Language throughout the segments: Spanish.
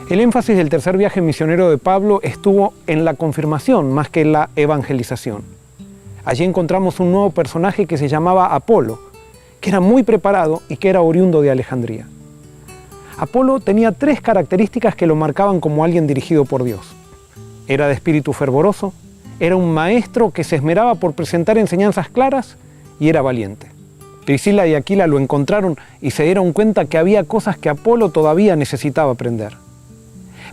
El énfasis del tercer viaje misionero de Pablo estuvo en la confirmación más que en la evangelización. Allí encontramos un nuevo personaje que se llamaba Apolo, que era muy preparado y que era oriundo de Alejandría. Apolo tenía 3 características que lo marcaban como alguien dirigido por Dios. Era de espíritu fervoroso, era un maestro que se esmeraba por presentar enseñanzas claras y era valiente. Priscila y Aquila lo encontraron y se dieron cuenta que había cosas que Apolo todavía necesitaba aprender.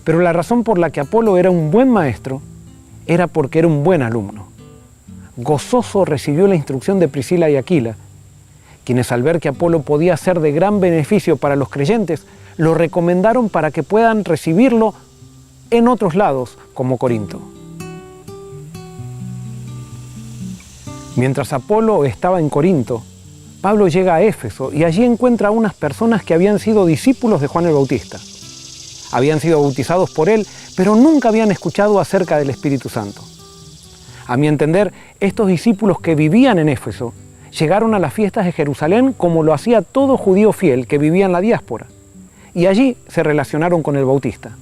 Pero la razón por la que Apolo era un buen maestro era porque era un buen alumno. Gozoso recibió la instrucción de Priscila y Aquila, quienes al ver que Apolo podía ser de gran beneficio para los creyentes, lo recomendaron para que puedan recibirlo en otros lados, como Corinto. Mientras Apolo estaba en Corinto, Pablo llega a Éfeso y allí encuentra a unas personas que habían sido discípulos de Juan el Bautista. Habían sido bautizados por él, pero nunca habían escuchado acerca del Espíritu Santo. A mi entender, estos discípulos que vivían en Éfeso llegaron a las fiestas de Jerusalén como lo hacía todo judío fiel que vivía en la diáspora, y allí se relacionaron con el Bautista.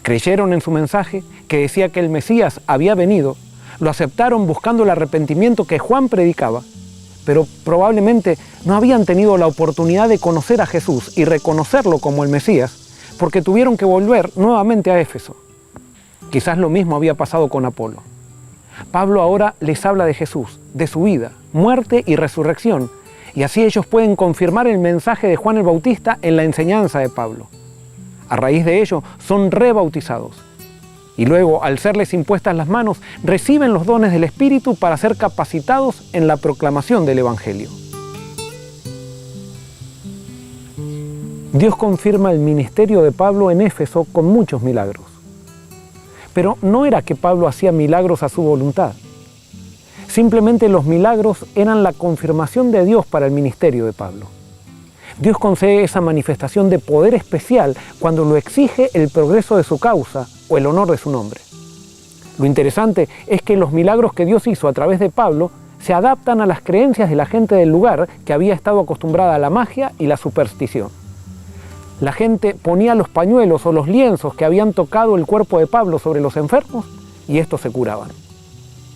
Creyeron en su mensaje que decía que el Mesías había venido, lo aceptaron buscando el arrepentimiento que Juan predicaba, pero probablemente no habían tenido la oportunidad de conocer a Jesús y reconocerlo como el Mesías, porque tuvieron que volver nuevamente a Éfeso. Quizás lo mismo había pasado con Apolo. Pablo ahora les habla de Jesús, de su vida, muerte y resurrección, y así ellos pueden confirmar el mensaje de Juan el Bautista en la enseñanza de Pablo. A raíz de ello, son rebautizados. Y luego, al serles impuestas las manos, reciben los dones del Espíritu para ser capacitados en la proclamación del Evangelio. Dios confirma el ministerio de Pablo en Éfeso con muchos milagros. Pero no era que Pablo hacía milagros a su voluntad. Simplemente los milagros eran la confirmación de Dios para el ministerio de Pablo. Dios concede esa manifestación de poder especial cuando lo exige el progreso de su causa o el honor de su nombre. Lo interesante es que los milagros que Dios hizo a través de Pablo se adaptan a las creencias de la gente del lugar que había estado acostumbrada a la magia y la superstición. La gente ponía los pañuelos o los lienzos que habían tocado el cuerpo de Pablo sobre los enfermos y estos se curaban.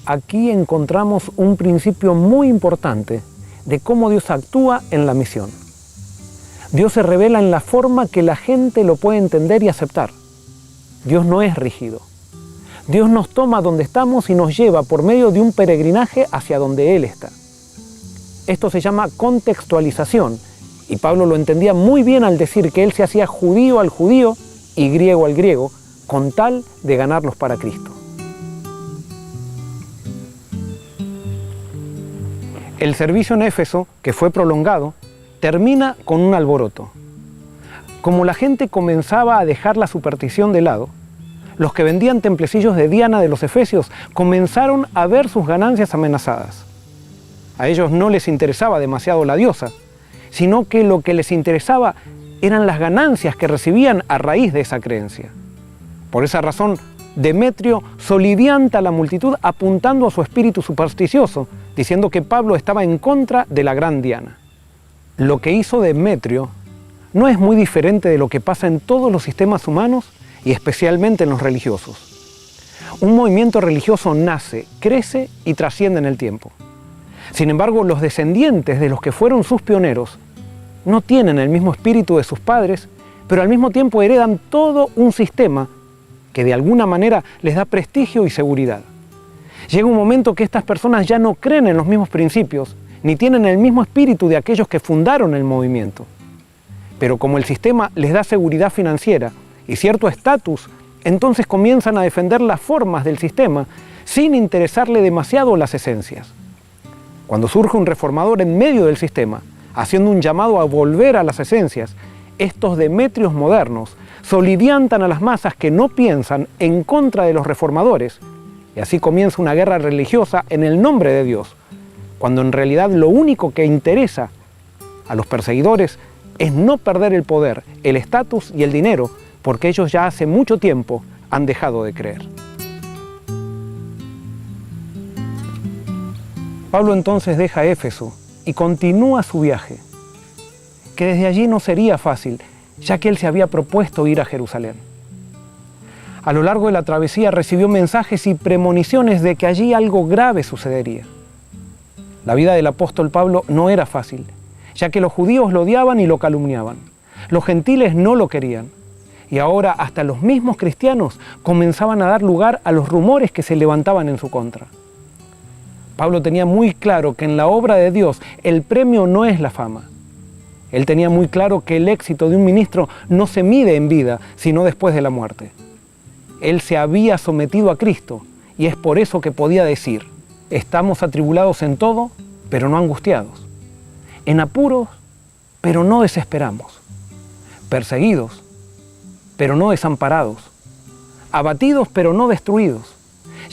Aquí encontramos un principio muy importante de cómo Dios actúa en la misión. Dios se revela en la forma que la gente lo puede entender y aceptar. Dios no es rígido. Dios nos toma donde estamos y nos lleva por medio de un peregrinaje hacia donde Él está. Esto se llama contextualización. Y Pablo lo entendía muy bien al decir que él se hacía judío al judío y griego al griego, con tal de ganarlos para Cristo. El servicio en Éfeso, que fue prolongado, termina con un alboroto. Como la gente comenzaba a dejar la superstición de lado, los que vendían templecillos de Diana de los Efesios comenzaron a ver sus ganancias amenazadas. A ellos no les interesaba demasiado la diosa, sino que lo que les interesaba eran las ganancias que recibían a raíz de esa creencia. Por esa razón, Demetrio solivianta a la multitud apuntando a su espíritu supersticioso, diciendo que Pablo estaba en contra de la gran Diana. Lo que hizo Demetrio no es muy diferente de lo que pasa en todos los sistemas humanos y especialmente en los religiosos. Un movimiento religioso nace, crece y trasciende en el tiempo. Sin embargo, los descendientes de los que fueron sus pioneros no tienen el mismo espíritu de sus padres, pero al mismo tiempo heredan todo un sistema que de alguna manera les da prestigio y seguridad. Llega un momento que estas personas ya no creen en los mismos principios, ni tienen el mismo espíritu de aquellos que fundaron el movimiento. Pero como el sistema les da seguridad financiera y cierto estatus, entonces comienzan a defender las formas del sistema sin interesarle demasiado las esencias. Cuando surge un reformador en medio del sistema, haciendo un llamado a volver a las esencias, estos Demetrios modernos soliviantan a las masas que no piensan en contra de los reformadores, y así comienza una guerra religiosa en el nombre de Dios, cuando en realidad lo único que interesa a los perseguidores es no perder el poder, el estatus y el dinero, porque ellos ya hace mucho tiempo han dejado de creer. Pablo entonces deja Éfeso y continúa su viaje, que desde allí no sería fácil, ya que él se había propuesto ir a Jerusalén. A lo largo de la travesía recibió mensajes y premoniciones de que allí algo grave sucedería. La vida del apóstol Pablo no era fácil, ya que los judíos lo odiaban y lo calumniaban. Los gentiles no lo querían. Y ahora hasta los mismos cristianos comenzaban a dar lugar a los rumores que se levantaban en su contra. Pablo tenía muy claro que en la obra de Dios el premio no es la fama. Él tenía muy claro que el éxito de un ministro no se mide en vida, sino después de la muerte. Él se había sometido a Cristo y es por eso que podía decir: estamos atribulados en todo, pero no angustiados; en apuros, pero no desesperamos; perseguidos, pero no desamparados; abatidos, pero no destruidos.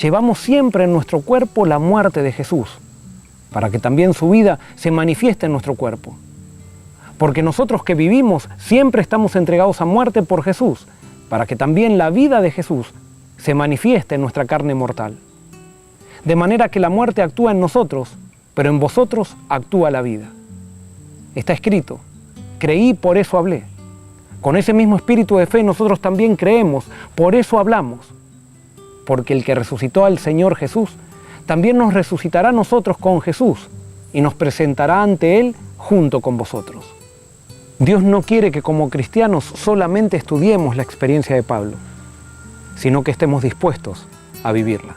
Llevamos siempre en nuestro cuerpo la muerte de Jesús, para que también su vida se manifieste en nuestro cuerpo. Porque nosotros que vivimos siempre estamos entregados a muerte por Jesús, para que también la vida de Jesús se manifieste en nuestra carne mortal. De manera que la muerte actúa en nosotros, pero en vosotros actúa la vida. Está escrito: creí, por eso hablé. Con ese mismo espíritu de fe nosotros también creemos, por eso hablamos. Porque el que resucitó al Señor Jesús, también nos resucitará a nosotros con Jesús y nos presentará ante Él junto con vosotros. Dios no quiere que como cristianos solamente estudiemos la experiencia de Pablo, sino que estemos dispuestos a vivirla.